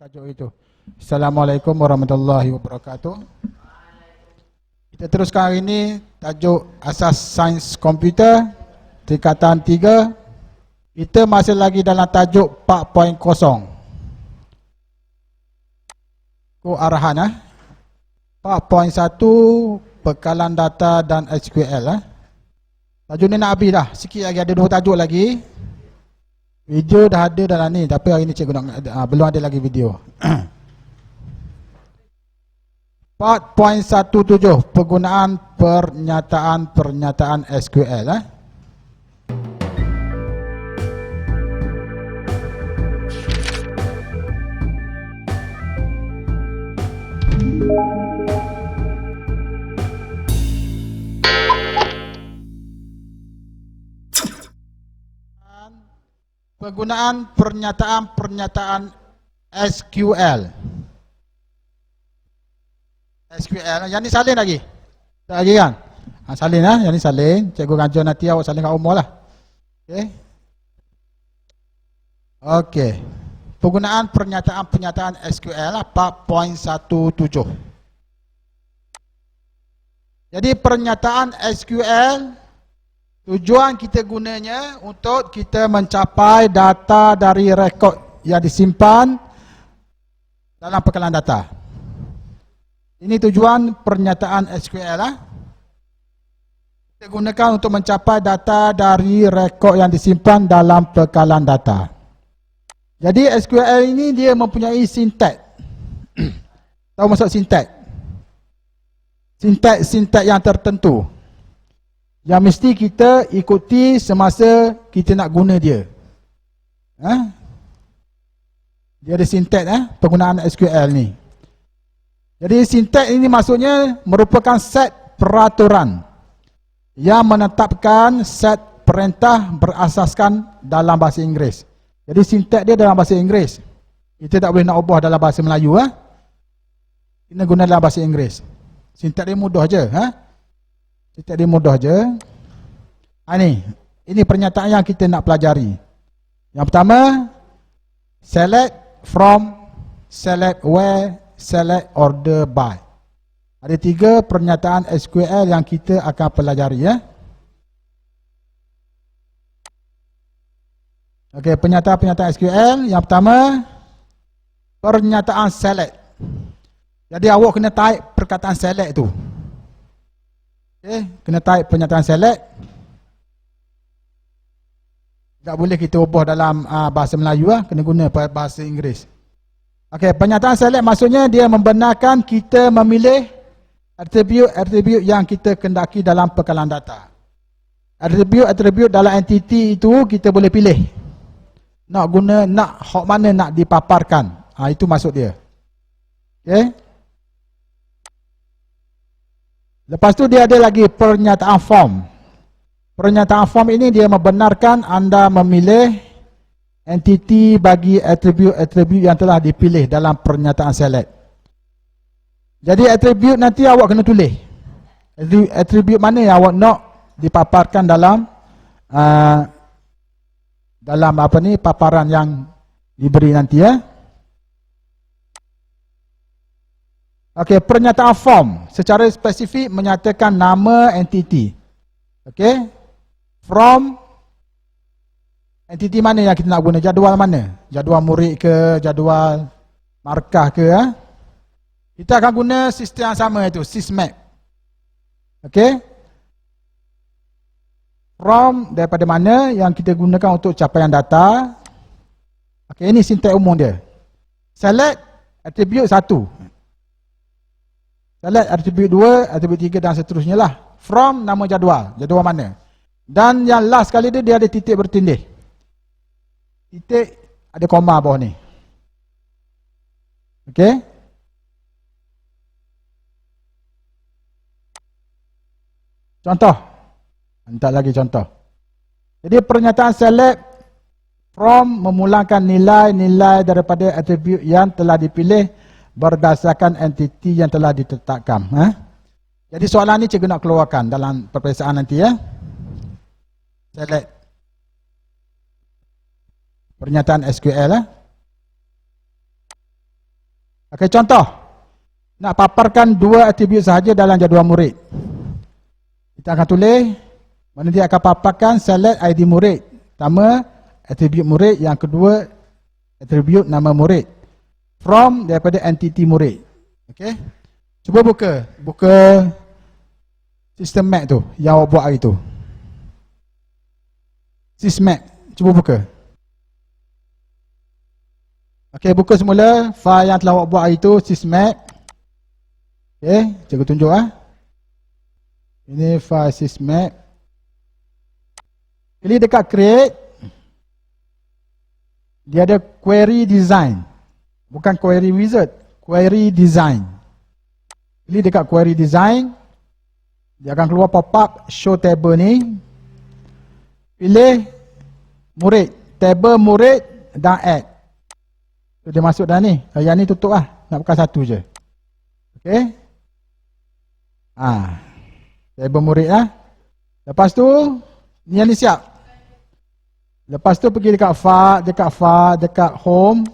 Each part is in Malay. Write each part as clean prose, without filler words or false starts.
tajuk itu. Assalamualaikum warahmatullahi wabarakatuh. Kita teruskan hari ini tajuk asas sains komputer tingkatan 3. Kita masih lagi dalam tajuk 4.0. Arahan 4.1 bekalan data dan SQL. Tajuk ni nak habis dah. Sikit lagi, ada 2 tajuk lagi. Video dah ada dalam ni, tapi hari ni cikgu nak, belum ada lagi video. 4.17 penggunaan pernyataan SQL. Penggunaan pernyataan SQL. Yang ni salin lagi. Tak lagi kan? Salin lah, yang ni salin. Cikgu raja nanti awak salin kat rumah lah. Okey. Penggunaan pernyataan SQL 4.17. Jadi pernyataan SQL, tujuan kita gunanya untuk kita mencapai data dari rekod yang disimpan dalam bekalan data. Ini tujuan pernyataan SQL. Kita gunakan untuk mencapai data dari rekod yang disimpan dalam bekalan data. Jadi SQL ini dia mempunyai sintaks. Tahu maksud sintaks? Sintaks yang tertentu yang mesti kita ikuti semasa kita nak guna dia. Dia ada sintaks penggunaan SQL ni. Jadi sintaks ini maksudnya merupakan set peraturan yang menetapkan set perintah berasaskan dalam bahasa Inggeris. Jadi sintaks dia dalam bahasa Inggeris. Kita tak boleh nak ubah dalam bahasa Melayu. Kita guna dalam bahasa Inggeris. Sintaks dia mudah je. Sintaks dia mudah je. Ini pernyataan yang kita nak pelajari. Yang pertama, select from, select where, select order by. Ada 3 pernyataan SQL yang kita akan pelajari. Okey, pernyataan SQL. Yang pertama, pernyataan select. Jadi awak kena type perkataan select tu. Kena type pernyataan select. Tak boleh kita ubah dalam bahasa Melayu, kena guna bahasa Inggeris. Okey, pernyataan select maksudnya dia membenarkan kita memilih atribut yang kita kendaki dalam bekalan data. Atribut dalam entiti itu kita boleh pilih. Nak guna, hak mana nak dipaparkan. Itu maksud dia. Okey. Lepas tu dia ada lagi pernyataan form. Pernyataan form ini dia membenarkan anda memilih entiti bagi atribut yang telah dipilih dalam pernyataan select. Jadi atribut nanti awak kena tulis. Atribut mana yang awak nak dipaparkan dalam paparan yang diberi nanti Okey, pernyataan form secara spesifik menyatakan nama entiti. Okey. From entiti mana yang kita nak guna, jadual mana? Jadual murid ke, jadual markah ke? Kita akan guna sistem yang sama itu, sysmap. Okey. From daripada mana yang kita gunakan untuk capaian data. Okey, ini sintaks umum dia. Select atribut 1. Select atribut 2, atribut 3 dan seterusnya lah. From nama jadual, jadual mana. Dan yang last kali dia ada titik bertindih. Titik ada koma bawah ni. Okey. Contoh. Hantar lagi contoh. Jadi pernyataan select from memulakan nilai-nilai daripada atribut yang telah dipilih berdasarkan entiti yang telah ditetapkan. Jadi soalan ni cikgu nak keluarkan dalam peperiksaan nanti Select pernyataan SQL Okey, contoh. Nak paparkan dua atribut sahaja dalam jadual murid. Kita akan tulis, mana dia akan paparkan select ID murid. Pertama, atribut murid. Yang kedua, atribut nama murid. From daripada entity murid. Okey. Cuba buka sistem Mac tu yang awak buat hari tu. Sysmac, cuba buka. Okey, buka semula file yang telah awak buat hari tu, Sysmac. Okey, cikgu tunjuk Ini file Sysmac. Klik dekat create. Dia ada query design. Bukan query wizard, query design. Klik dekat query design. Dia akan keluar pop-up show table ni. Pilih murid, table murid dan add. So, dia masuk dah ni. Yang ni tutup nak buka satu je. Okey. Table murid Lepas tu ni yang ni siap. Lepas tu pergi dekat file, dekat home.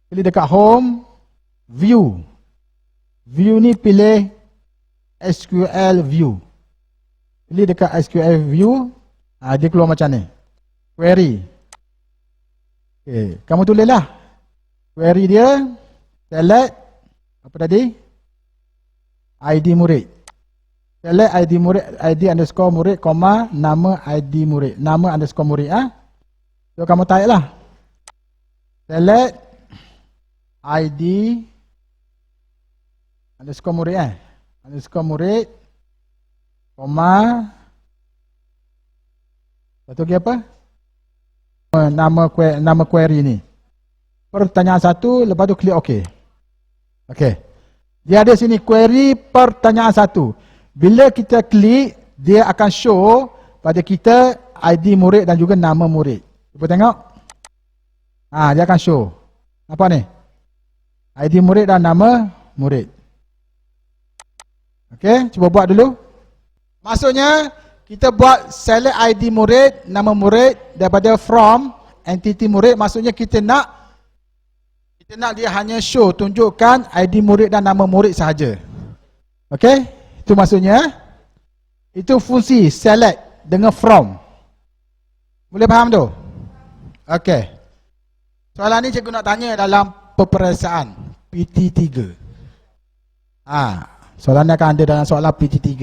Pilih dekat home, view. View ni pilih SQL view. Pilih dekat SQL view, dia keluar macam ni. Query. Okay, kamu tulislah. Query dia, select, apa tadi? ID murid. Select ID murid, ID underscore murid, koma, nama ID murid. Nama underscore murid. So, kamu type lah. Select ID underscore murid. Underscore murid, koma, satu lagi apa? Nama query ni. Pertanyaan satu, lepas tu klik OK. Okey. Dia ada sini query pertanyaan satu. Bila kita klik, dia akan show pada kita ID murid dan juga nama murid. Cuba tengok. Dia akan show. Apa ni? ID murid dan nama murid. Okey, cuba buat dulu. Maksudnya, kita buat select ID murid, nama murid daripada from entity murid. Maksudnya kita nak dia hanya show, tunjukkan ID murid dan nama murid sahaja. Okey, itu maksudnya. Itu fungsi select dengan from. Boleh faham tu? Okey. Soalan ni cikgu nak tanya dalam peperiksaan PT3. Soalan ni akan ada dalam soalan PT3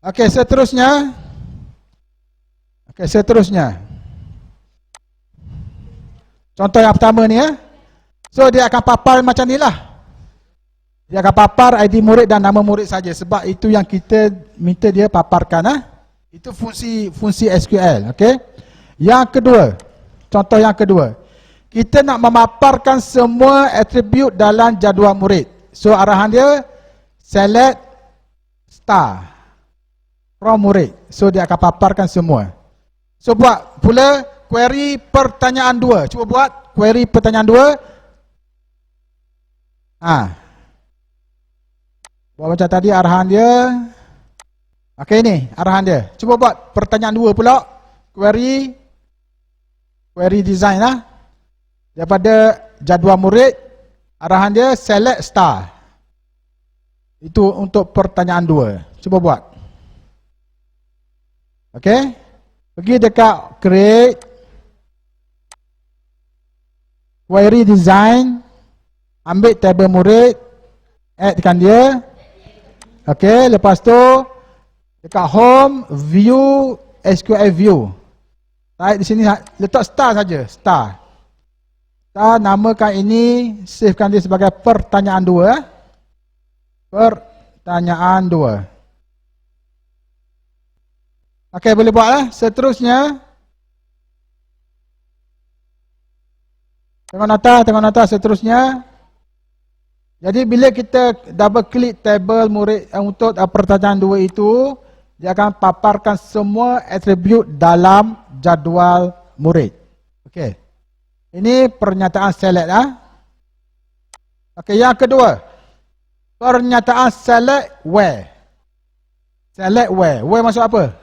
Okey, seterusnya. Contoh yang pertama ni So dia akan papar macam ni lah. Dia akan papar ID murid dan nama murid saja. Sebab itu yang kita minta dia paparkan Itu fungsi SQL. Okey. Yang kedua, contoh yang kedua. Kita nak memaparkan semua atribut dalam jadual murid. So arahan dia select star from murid. So dia akan paparkan semua. So buat pula query pertanyaan 2. Cuba buat query pertanyaan 2. Buat macam tadi arahan dia. Okey, ni arahan dia. Cuba buat pertanyaan 2 pula. Query design daripada jadual murid. Arahan dia select star. Itu untuk pertanyaan 2. Cuba buat. Okey. Pergi dekat create. Query design. Ambil table murid. Addkan dia. Okey. Lepas tu dekat home. View. SQL view. Di sini letak star saja. Star. Namakan ini, savekan dia sebagai pertanyaan 2. Pertanyaan 2. Okey, boleh buat Seterusnya. Tengok nota seterusnya. Jadi bila kita double klik table murid untuk pertanyaan 2 itu, dia akan paparkan semua atribut dalam jadual murid. Okey. Ini pernyataan select Okey, yang kedua. Pernyataan select where. Select where. Where maksud apa?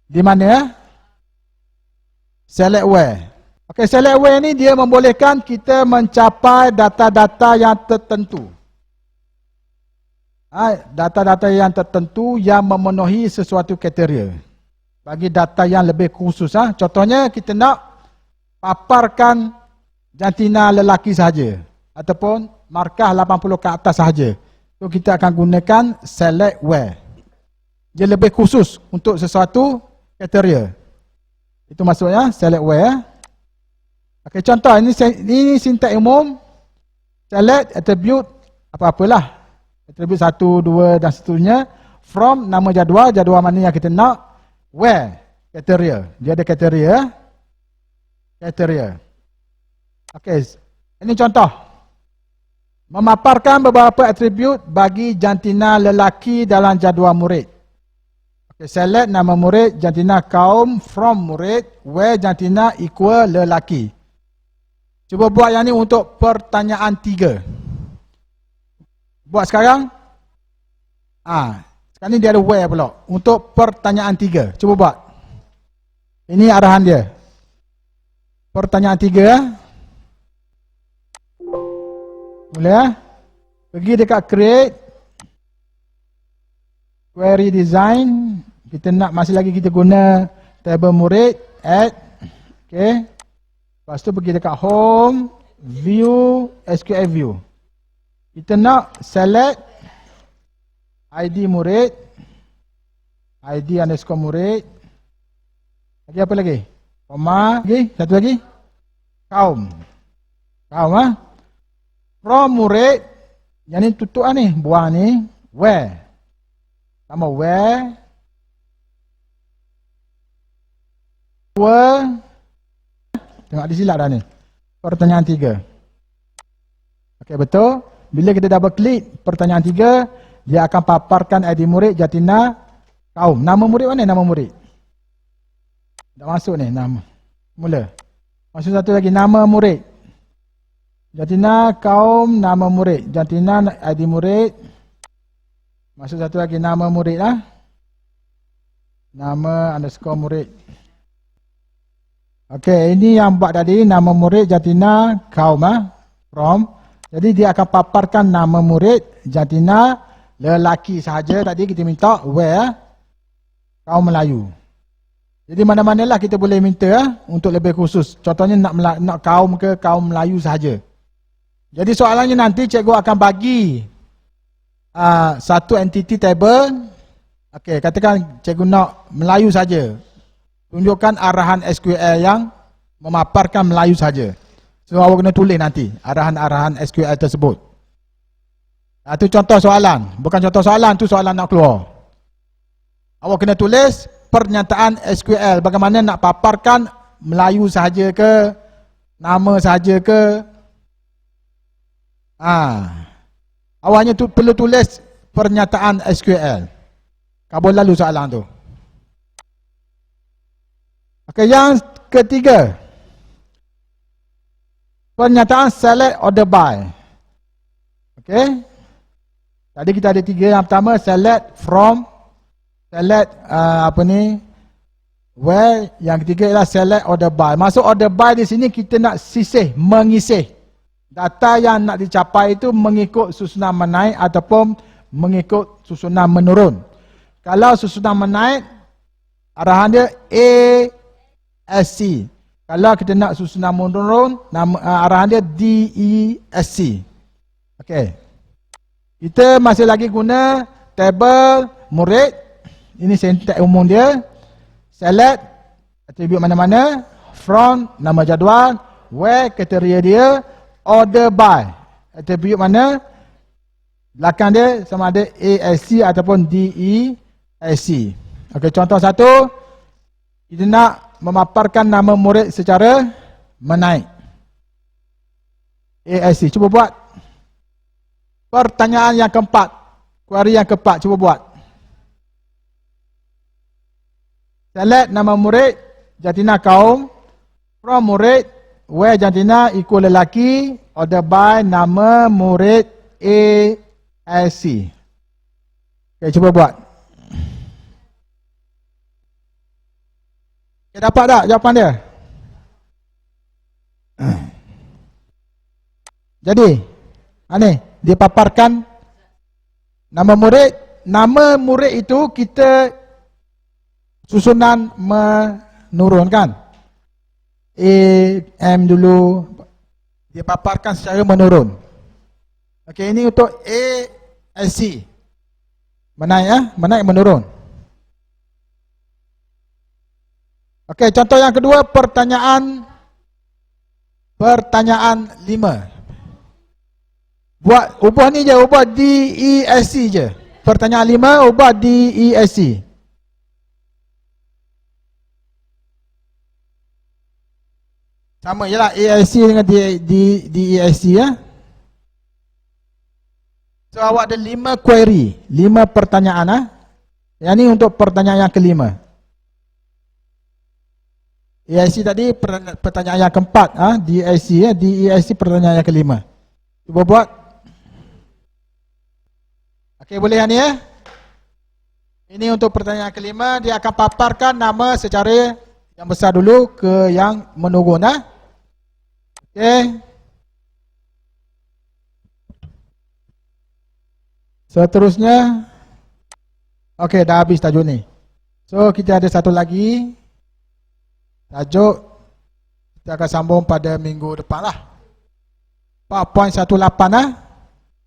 Di mana Select where. Okey, select where ni dia membolehkan kita mencapai data-data yang tertentu. Data-data yang tertentu yang memenuhi sesuatu kriteria. Bagi data yang lebih khusus. Contohnya kita nak paparkan jantina lelaki sahaja. Ataupun markah 80 ke atas sahaja. So kita akan gunakan select where. Dia lebih khusus untuk sesuatu kriteria. Itu maksudnya select where. Okey, contoh ini sintak umum. Select attribute apa-apalah. Attribute 1, 2 dan seterusnya. From nama jadual, jadual mana yang kita nak. Where, kriteria. Dia ada kriteria. Kriteria. Okey, ini contoh. Memaparkan beberapa atribut bagi jantina lelaki dalam jadual murid. Okey, select nama murid, jantina kaum, from murid, where jantina equal lelaki. Cuba buat yang ni untuk pertanyaan 3. Buat sekarang. Sekarang ni dia ada where pula. Untuk pertanyaan 3. Cuba buat. Ini arahan dia. Pertanyaan 3. Boleh pergi dekat create. Query design. Kita nak masih lagi kita guna table murid. Add. Okay. Lepas tu pergi dekat home, view, SQL view. Kita nak select ID murid, ID underscore murid. Lagi apa lagi? Koma, lagi, satu lagi. Kaum. Kaum From murid, yang ni tutup ni, buang ni, where. Sama where. Tengok di silap dah ni. Pertanyaan 3. Okey, betul. Bila kita double klik pertanyaan 3, dia akan paparkan ID murid, jantina, kaum. Nama murid mana nama murid? Dah masuk ni nama. Mula. Masuk satu lagi, nama murid. Jantina, kaum, nama murid. Jantina, ID murid. Masuk satu lagi, nama murid lah. Nama underscore murid. Okey, ini yang buat tadi, nama murid, jantina, kaum, from. Jadi dia akan paparkan nama murid, jantina, lelaki sahaja. Tadi kita minta where, kaum Melayu. Jadi mana-manalah kita boleh minta untuk lebih khusus. Contohnya nak kaum ke kaum Melayu sahaja. Jadi soalannya nanti cikgu akan bagi satu entity table. Okey, katakan cikgu nak Melayu saja. Tunjukkan arahan SQL yang memaparkan Melayu saja. So awak kena tulis nanti arahan-arahan SQL tersebut. Itu contoh soalan. Bukan contoh soalan, tu soalan nak keluar. Awak kena tulis pernyataan SQL. Bagaimana nak paparkan Melayu sahaja ke, nama sahaja ke. Awaknya perlu tulis pernyataan SQL. Kabul lalu soalan tu. Okey, yang ketiga. Pernyataan select order by. Okey. Tadi kita ada 3. Yang pertama select from, select where. Yang ketiga ialah select order by. Masuk order by di sini kita nak sisih, mengisih. Data yang nak dicapai itu mengikut susunan menaik ataupun mengikut susunan menurun. Kalau susunan menaik, arahan dia A, S, C. Kalau kita nak susunan menurun, arahan dia D, E, S, C. Okey. Kita masih lagi guna table murid. Ini sintak umum dia. Select atribut mana-mana. From, nama jadual. Where, kriteria dia. Order by, atribut mana. Belakang dia sama ada A, S, C ataupun D, E, S, C. Okey, contoh satu. Kita nak memaparkan nama murid secara menaik. ASC. Cuba buat. Pertanyaan yang keempat. Query yang keempat. Cuba buat. Select nama murid, jantina kaum. From murid, where jantina equal lelaki. Order by nama murid ASC. Okay, cuba buat. Okay, dapat tak jawapan dia? Jadi, ini dipaparkan nama murid. Nama murid itu kita susunan menurunkan. A, M dulu, dipaparkan secara menurun. Okey, ini untuk A, S, C. Menaik ya, menaik menurun. Okey, contoh yang kedua, pertanyaan 5. Buat ubah ni je, ubah D, E, S, C je. Pertanyaan 5, ubah D, E, S, C. Sama je lah, A, S, C dengan D, E, S, C ya. So awak ada 5 query, 5 pertanyaan. Yang ni untuk pertanyaan yang kelima. EIC tadi pertanyaan yang keempat, DIC ya, DEIC pertanyaan yang kelima. Cuba buat. Okey, boleh ni ya. Ini untuk pertanyaan kelima, dia akan paparkan nama secara yang besar dulu ke yang menurun Okey. Seterusnya, okey, dah habis tajuk ni. So kita ada satu lagi. Tajuk kita akan sambung pada minggu depan lah. 4.18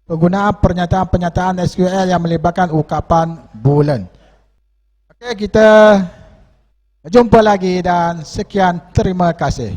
penggunaan pernyataan-pernyataan SQL yang melibatkan ukapan boolean. Okey, kita jumpa lagi dan sekian, terima kasih.